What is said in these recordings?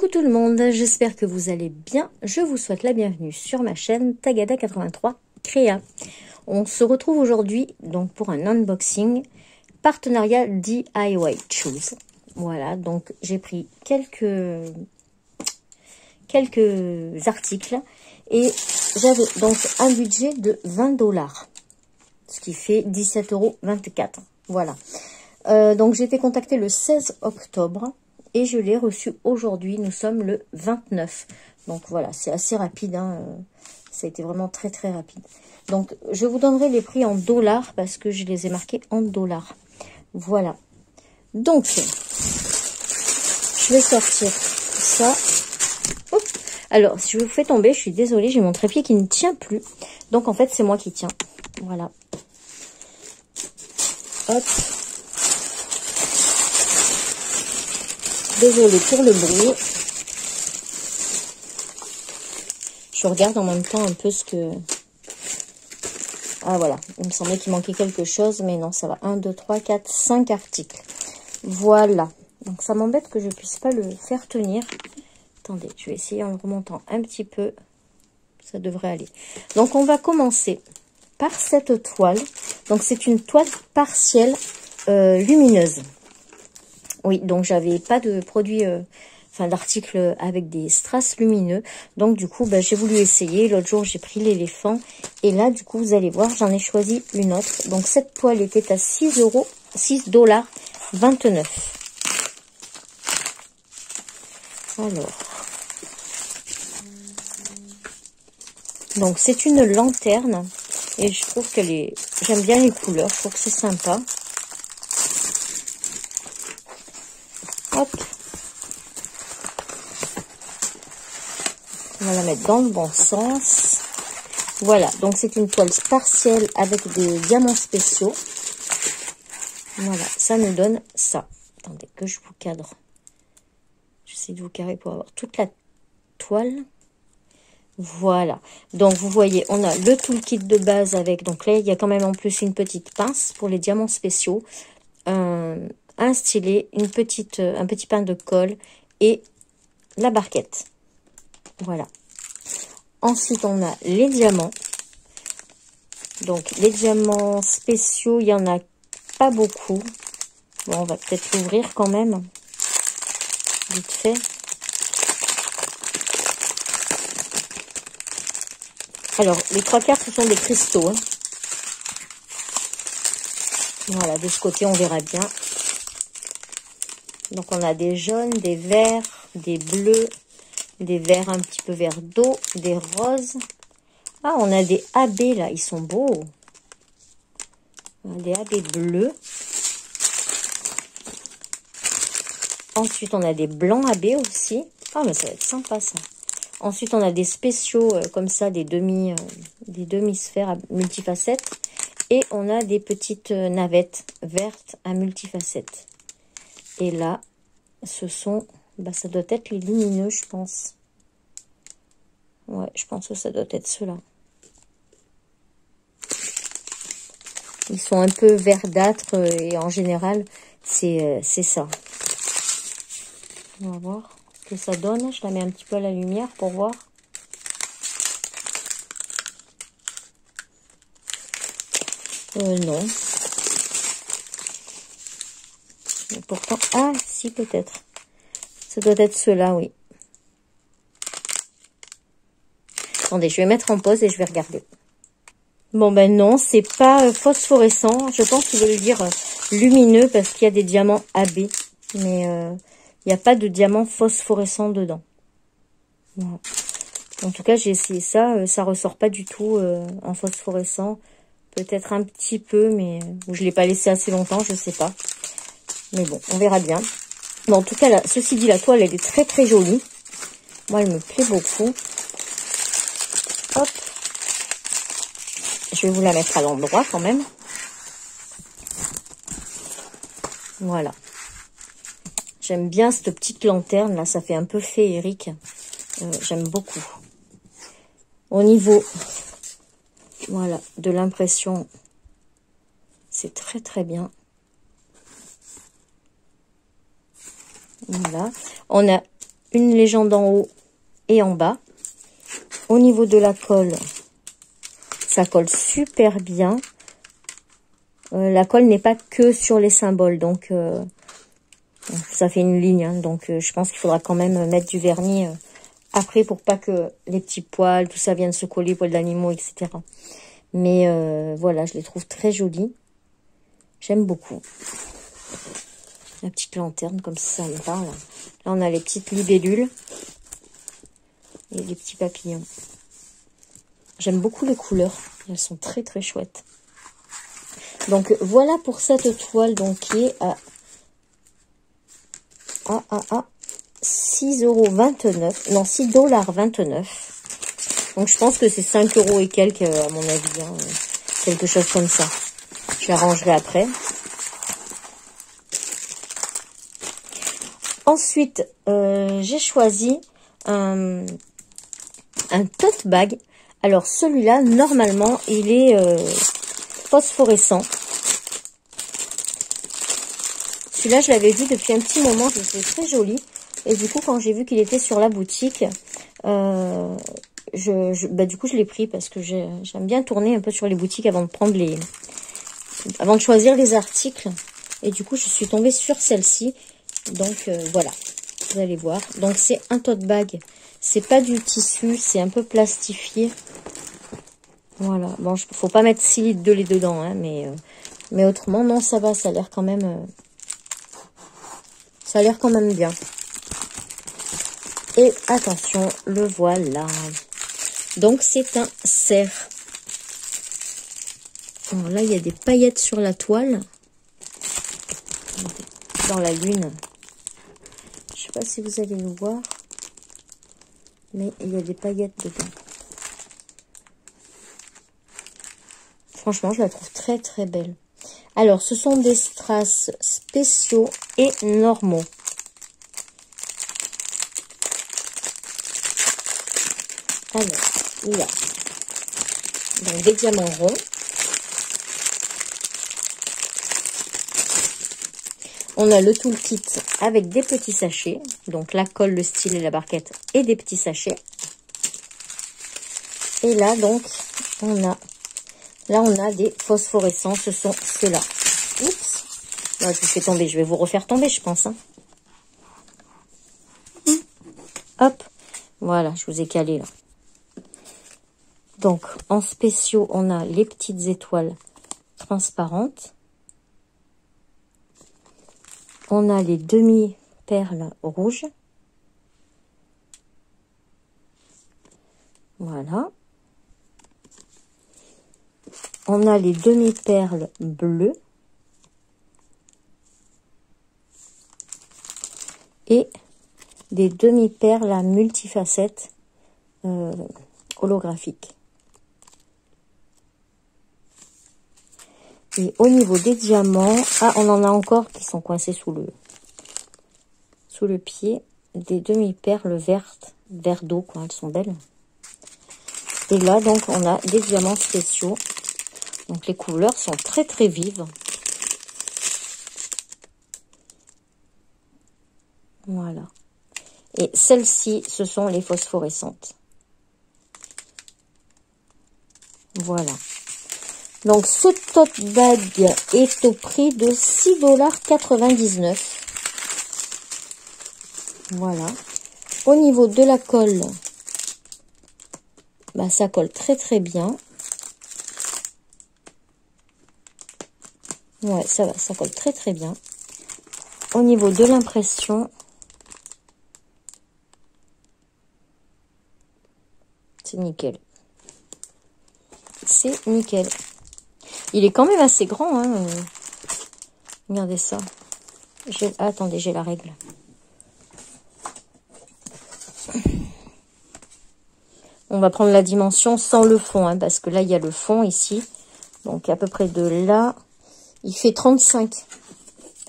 Coucou tout le monde, j'espère que vous allez bien. Je vous souhaite la bienvenue sur ma chaîne Tagada83 Créa. On se retrouve aujourd'hui donc pour un unboxing partenariat DIY Choose. Voilà, donc j'ai pris quelques articles et j'avais donc un budget de 20$, ce qui fait 17,24 €. Voilà. Donc j'ai été contactée le 16 octobre et je l'ai reçu aujourd'hui. Nous sommes le 29. Donc voilà, c'est assez rapide. Hein. Ça a été vraiment très très rapide. Donc je vous donnerai les prix en dollars parce que je les ai marqués en dollars. Voilà. Donc je vais sortir ça. Oups. Alors si je vous fais tomber, je suis désolée, j'ai mon trépied qui ne tient plus. Donc en fait c'est moi qui tiens. Voilà. Hop. Désolée pour le bruit. Je regarde en même temps un peu ce que... Ah voilà, il me semblait qu'il manquait quelque chose, mais non, ça va. 1, 2, 3, 4, 5 articles. Voilà. Donc ça m'embête que je ne puisse pas le faire tenir. Attendez, je vais essayer en le remontant un petit peu. Ça devrait aller. Donc on va commencer par cette toile. Donc c'est une toile partielle lumineuse. Oui, donc j'avais pas de produit, d'article avec des strass lumineux. Donc du coup, j'ai voulu essayer. L'autre jour, j'ai pris l'éléphant. Et là, du coup, vous allez voir, j'en ai choisi une autre. Donc cette toile était à 6,29 €. Alors. Donc c'est une lanterne. Et je trouve qu'elle est... J'aime bien les couleurs, je trouve que c'est sympa. Hop. On va la mettre dans le bon sens. Voilà, donc c'est une toile partielle avec des diamants spéciaux. Voilà, ça nous donne ça. Attendez que je vous cadre. J'essaie de vous carrer pour avoir toute la toile. Voilà, donc vous voyez, on a le toolkit de base avec, donc là il y a quand même en plus une petite pince pour les diamants spéciaux, un stylet, un petit pain de colle et la barquette. Voilà. Ensuite, on a les diamants. Donc, les diamants spéciaux, il n'y en a pas beaucoup. Bon, on va peut-être l'ouvrir quand même. Vite fait. Alors, les 3/4, ce sont des cristaux. Hein. Voilà, de ce côté, on verra bien. Donc, on a des jaunes, des verts, des bleus, des verts un petit peu vert d'eau, des roses. Ah, on a des AB là, ils sont beaux. On a des AB bleus. Ensuite, on a des blancs AB aussi. Ah, mais ça va être sympa ça. Ensuite, on a des spéciaux comme ça, des demi-sphères à multifacettes. Et on a des petites navettes vertes à multifacettes. Et là, ce sont... ça doit être les lumineux, je pense. Ouais, je pense que ça doit être ceux-là. Ils sont un peu verdâtres et en général, c'est ça. On va voir ce que ça donne. Je la mets un petit peu à la lumière pour voir. Non. Mais pourtant, ah, si, peut-être. Ça doit être ceux-là, oui. Attendez, je vais mettre en pause et je vais regarder. Bon, non, c'est pas phosphorescent. Je pense qu'ils veulent dire lumineux parce qu'il y a des diamants AB. Mais il n'y a pas de diamant phosphorescent dedans. Voilà. En tout cas, j'ai essayé ça. Ça ressort pas du tout en phosphorescent. Peut-être un petit peu, mais je l'ai pas laissé assez longtemps, je sais pas. Mais bon, on verra bien. Bon, en tout cas, là, ceci dit, la toile, elle est très très jolie. Moi, elle me plaît beaucoup. Hop. Je vais vous la mettre à l'endroit quand même. Voilà. J'aime bien cette petite lanterne, là, ça fait un peu féerique. J'aime beaucoup. Au niveau, voilà, de l'impression, c'est très très bien. Voilà. On a une légende en haut et en bas. Au niveau de la colle, ça colle super bien. La colle n'est pas que sur les symboles, donc ça fait une ligne. Hein, donc je pense qu'il faudra quand même mettre du vernis après pour pas que les petits poils, tout ça vienne se coller, poils d'animaux, etc. Mais voilà, je les trouve très jolis. J'aime beaucoup. La petite lanterne, comme ça me parle. Là, on a les petites libellules. Et les petits papillons. J'aime beaucoup les couleurs. Elles sont très très chouettes. Donc voilà pour cette toile donc qui est à 6,29 €. Non, 6,29 $. Donc je pense que c'est 5 € et quelques à mon avis. Hein, quelque chose comme ça. Je l'arrangerai après. Ensuite, j'ai choisi un tote bag. Alors celui-là, normalement, il est phosphorescent. Celui-là, je l'avais vu depuis un petit moment, je le trouvais très joli. Et du coup, quand j'ai vu qu'il était sur la boutique, du coup, je l'ai pris parce que j'aime bien tourner un peu sur les boutiques avant de prendre avant de choisir les articles. Et du coup, je suis tombée sur celle-ci. Donc voilà, vous allez voir. Donc c'est un tote bag. C'est pas du tissu, c'est un peu plastifié. Voilà. Bon, faut pas mettre 6 litres de lait dedans, hein, mais autrement, non, ça va. Ça a l'air quand même. Ça a l'air quand même bien. Et attention, le voilà. Donc c'est un cerf. Alors là, il y a des paillettes sur la toile. Dans la lune. Je sais pas si vous allez le voir. Mais il y a des paillettes dedans. Franchement, je la trouve très très belle. Alors, ce sont des strass spéciaux et normaux. Alors, il y a donc des diamants ronds. On a le toolkit avec des petits sachets. Donc la colle, le stylet, la barquette et des petits sachets. Et là, donc, on a des phosphorescents. Ce sont ceux-là. Oups. Là, je vous fais tomber. Je vais vous refaire tomber, je pense. Hein. Hop. Voilà, je vous ai calé là. Donc, en spéciaux, on a les petites étoiles transparentes. On a les demi-perles rouges. Voilà. On a les demi-perles bleues. Et des demi-perles à multifacettes holographiques. Et au niveau des diamants, on en a encore qui sont coincés sous le pied. Des demi-perles vertes, vert d'eau, quoi, elles sont belles. Et là, donc, on a des diamants spéciaux. Donc, les couleurs sont très, très vives. Voilà. Et celles-ci, ce sont les phosphorescentes. Voilà. Donc, ce tote bag est au prix de 6,99 $. Voilà. Au niveau de la colle, bah, ça colle très très bien. Ouais, ça va, ça colle très très bien. Au niveau de l'impression, c'est nickel. C'est nickel. Il est quand même assez grand, hein. Regardez ça. Attendez, j'ai la règle. On va prendre la dimension sans le fond, hein, parce que là, il y a le fond ici. Donc, à peu près de là. Il fait 35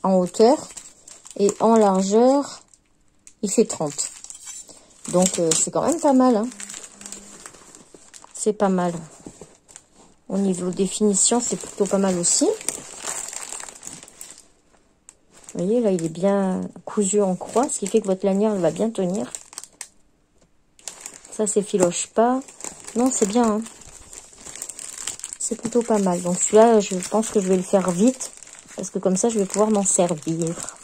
en hauteur. Et en largeur, il fait 30. Donc, c'est quand même pas mal, hein. C'est pas mal. Au niveau définition, c'est plutôt pas mal aussi. Vous voyez, là, il est bien cousu en croix, ce qui fait que votre lanière, elle va bien tenir. Ça, s'effiloche pas. Non, c'est bien, hein. C'est plutôt pas mal. Donc, celui-là, je pense que je vais le faire vite, parce que comme ça, je vais pouvoir m'en servir.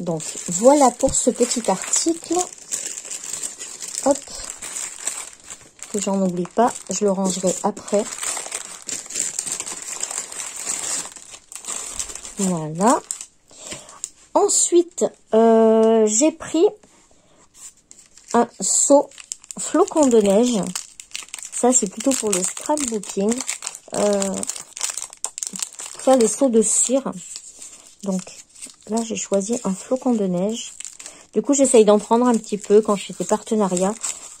Donc, voilà pour ce petit article. Hop. Que j'en oublie pas. Je le rangerai après. Voilà. Ensuite, j'ai pris un seau flocon de neige. Ça, c'est plutôt pour le scrapbooking. Faire les seaux de cire. Donc, là, j'ai choisi un flocon de neige. Du coup, j'essaye d'en prendre un petit peu quand je fais des partenariats.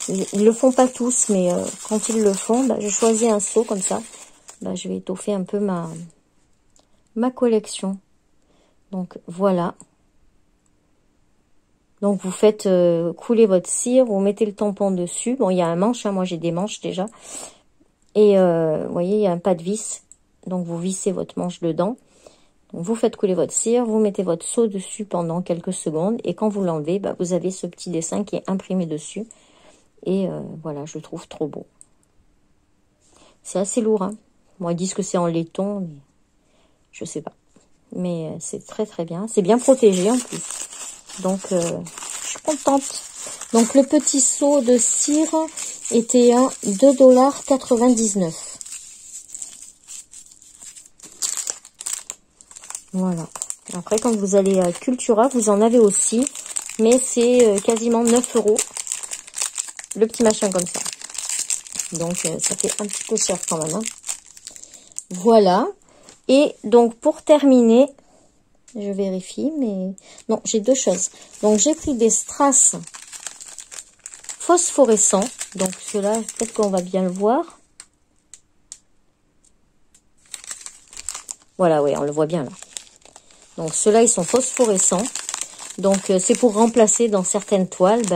Ils le font pas tous, mais quand ils le font, bah, je choisis un seau comme ça. Bah, je vais étoffer un peu ma collection. Donc, voilà. Donc, vous faites couler votre cire, vous mettez le tampon dessus. Bon, il y a un manche, hein, moi j'ai des manches déjà. Et vous voyez, il y a un pas de vis. Donc, vous vissez votre manche dedans. Donc, vous faites couler votre cire, vous mettez votre seau dessus pendant quelques secondes. Et quand vous l'enlevez, bah, vous avez ce petit dessin qui est imprimé dessus. Et voilà, je le trouve trop beau. C'est assez lourd, hein. Moi, ils disent que c'est en laiton, mais je sais pas. Mais c'est très très bien. C'est bien protégé en plus. Donc, je suis contente. Donc, le petit seau de cire était à 2,99 $. Voilà. Après, quand vous allez à Cultura, vous en avez aussi. Mais c'est quasiment 9 €. Le petit machin comme ça. Donc, ça fait un petit peu cher quand même, hein. Voilà. Et donc, pour terminer, je vérifie, mais... Non, j'ai deux choses. Donc, j'ai pris des strass phosphorescents. Donc, ceux-là, peut-être qu'on va bien le voir. Voilà, oui, on le voit bien, là. Donc, ceux-là, ils sont phosphorescents. Donc, c'est pour remplacer dans certaines toiles,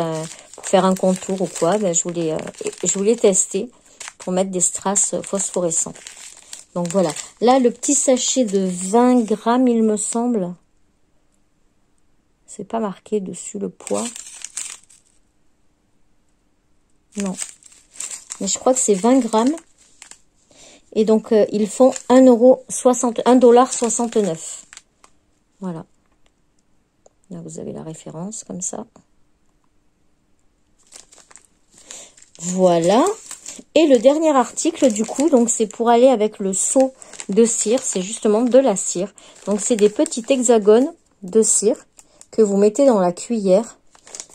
pour faire un contour ou quoi. Je voulais tester pour mettre des strass phosphorescents. Donc, voilà. Là, le petit sachet de 20 grammes, il me semble. C'est pas marqué dessus le poids. Non. Mais je crois que c'est 20 grammes. Et donc, ils font 1,69 $. Voilà. Là, vous avez la référence, comme ça. Voilà. Et le dernier article, du coup, donc c'est pour aller avec le seau de cire. C'est justement de la cire. Donc, c'est des petits hexagones de cire que vous mettez dans la cuillère.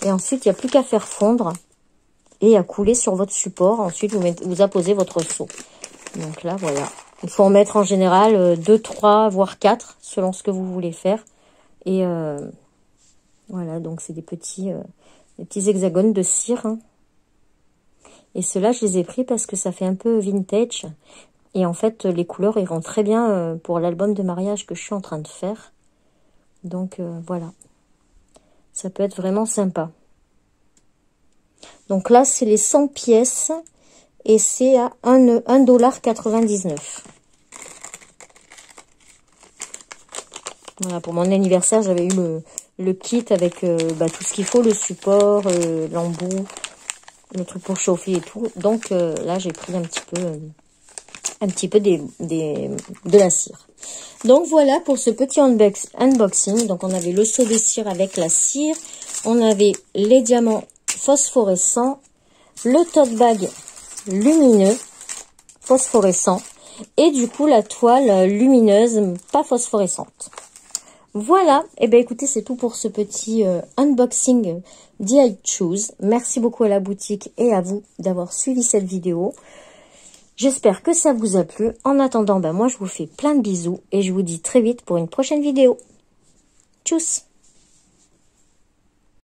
Et ensuite, il n'y a plus qu'à faire fondre et à couler sur votre support. Ensuite, vous apposez votre seau. Donc là, voilà. Il faut en mettre en général 2, 3, voire 4, selon ce que vous voulez faire. Et voilà, donc c'est des petits hexagones de cire, hein. Et ceux-là, je les ai pris parce que ça fait un peu vintage. Et en fait, les couleurs iront très bien pour l'album de mariage que je suis en train de faire. Donc, voilà. Ça peut être vraiment sympa. Donc là, c'est les 100 pièces. Et c'est à 1,99 $. Voilà, pour mon anniversaire, j'avais eu le kit avec tout ce qu'il faut, le support, l'embout, le truc pour chauffer et tout. Donc là, j'ai pris un petit peu de la cire. Donc voilà pour ce petit unboxing. Donc on avait le seau de cire avec la cire, on avait les diamants phosphorescents, le tote bag lumineux phosphorescent et du coup la toile lumineuse pas phosphorescente. Voilà, et bien écoutez, c'est tout pour ce petit unboxing d'I Choose. Merci beaucoup à la boutique et à vous d'avoir suivi cette vidéo. J'espère que ça vous a plu. En attendant, moi je vous fais plein de bisous et je vous dis très vite pour une prochaine vidéo. Tchuss!